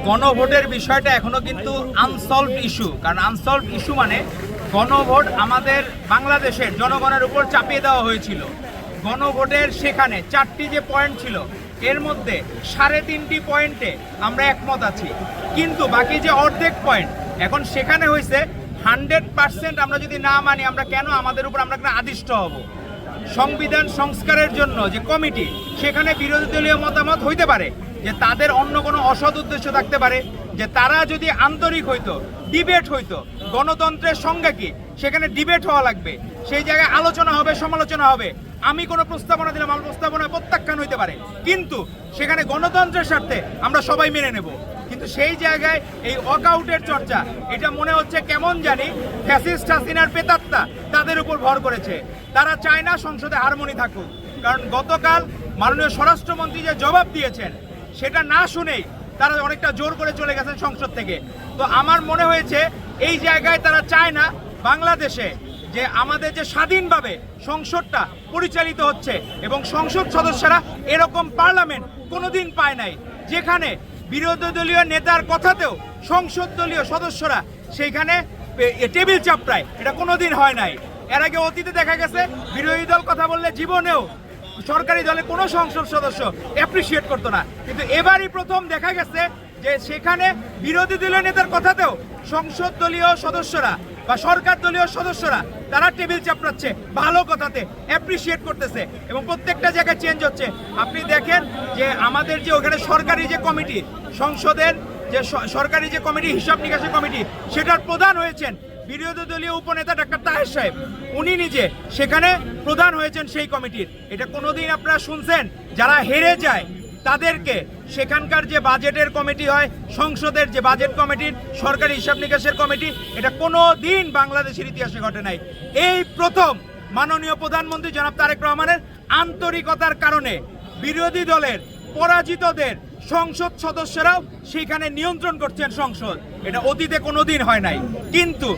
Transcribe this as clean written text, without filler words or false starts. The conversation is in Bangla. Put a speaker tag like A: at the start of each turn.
A: গণভোটের বিষয়টা এখনো কিন্তু আনসলভড ইস্যু। কারণ আনসলভড ইস্যু মানে গণভোট আমাদের বাংলাদেশের জনগণের উপর চাপিয়ে দেওয়া হয়েছিল। গণভোটের সেখানে 4টি যে পয়েন্ট ছিল এর মধ্যে 3.5টি পয়েন্টে আমরা একমত আছি, কিন্তু বাকি যে অর্ধেক পয়েন্ট এখন সেখানে হয়েছে 100% আমরা যদি না মানি আমরা কেন আমাদের উপর আমরা কেন আদিষ্ট হব। সংবিধান সংস্কারের জন্য যে কমিটি সেখানে বিরোধী দলীয় মতামত হইতে পারে যে তাদের অন্য কোনো অসৎ উদ্দেশ্য থাকতে পারে, যে তারা যদি আন্তরিক হইতো, ডিবেট হইতো, গণতন্ত্রের সংজ্ঞা কি সেখানে ডিবেট হওয়া লাগবে, সেই জায়গায় আলোচনা হবে, সমালোচনা হবে। আমি কোনো প্রস্তাবনা দিলাম, আমার প্রস্তাবনা প্রত্যাখ্যান হইতে পারে, কিন্তু সেখানে গণতন্ত্রের স্বার্থে আমরা সবাই মেনে নেব। কিন্তু সেই জায়গায় এই ওয়াকআউটের চর্চা, এটা মনে হচ্ছে কেমন জানি ফ্যাসিস্ট হাসিনার প্রেতাত্মা তাদের উপর ভর করেছে। তারা চায় না সংসদে হারমোনি থাকুক, কারণ গতকাল মাননীয় স্বরাষ্ট্রমন্ত্রী যে জবাব দিয়েছেন সেটা না শুনেই তারা অনেকটা জোর করে চলে গেছেন সংসদ থেকে। তো আমার মনে হয়েছে এই জায়গায় তারা চায় না বাংলাদেশে যে আমাদের যে স্বাধীনভাবে সংসদটা পরিচালিত হচ্ছে, এবং সংসদ সদস্যরা এরকম পার্লামেন্ট কোনোদিন পায় নাই যেখানে বিরোধী দলীয় নেতার কথাতেও সংসদ দলীয় সদস্যরা সেইখানে টেবিল চাপড়ায়, এটা কোনোদিন হয় নাই। এর আগে অতীতে দেখা গেছে বিরোধী দল কথা বললে জীবনেও সরকারি দলের কোনো সংসদ সদস্য অ্যাপ্রিসিয়েট করতো না, কিন্তু এবারই প্রথম দেখা গেছে যে সেখানে বিরোধী দলীয় নেতার কথাতেও সংসদ দলীয় সদস্যরা বা সরকার দলীয় সদস্যরা তারা টেবিল চাপড়াচ্ছে, ভালো কথাতে অ্যাপ্রিসিয়েট করতেছে, এবং প্রত্যেকটা জায়গায় চেঞ্জ হচ্ছে। আপনি দেখেন যে আমাদের যে ওখানে সরকারি যে কমিটি, সংসদের যে সরকারি যে কমিটি, হিসাব নিকাশের কমিটি, সেটার প্রধান হয়েছেন বিরোধী দলীয় উপনেতা ডাক্তার তাহের সাহেব, উনি নিজে সেখানে প্রধান হয়েছেন সেই কমিটির। এটা কোনোদিন আপনারা শুনছেন যারা হেরে যায় তাদেরকে সেখানকার যে বাজেটের কমিটি হয়, সংসদের যে বাজেট কমিটির, সরকারি হিসাব নিকাশের কমিটি, এটা কোনো দিন বাংলাদেশের ইতিহাসে ঘটে নাই। এই প্রথম মাননীয় প্রধানমন্ত্রী জনাব তারেক রহমানের আন্তরিকতার কারণে বিরোধী দলের পরাজিতদের সংসদ সদস্যরাও সেখানে নিয়ন্ত্রণ করছেন সংসদ। এটা অতীতে কোনোদিন হয় নাই। কিন্তু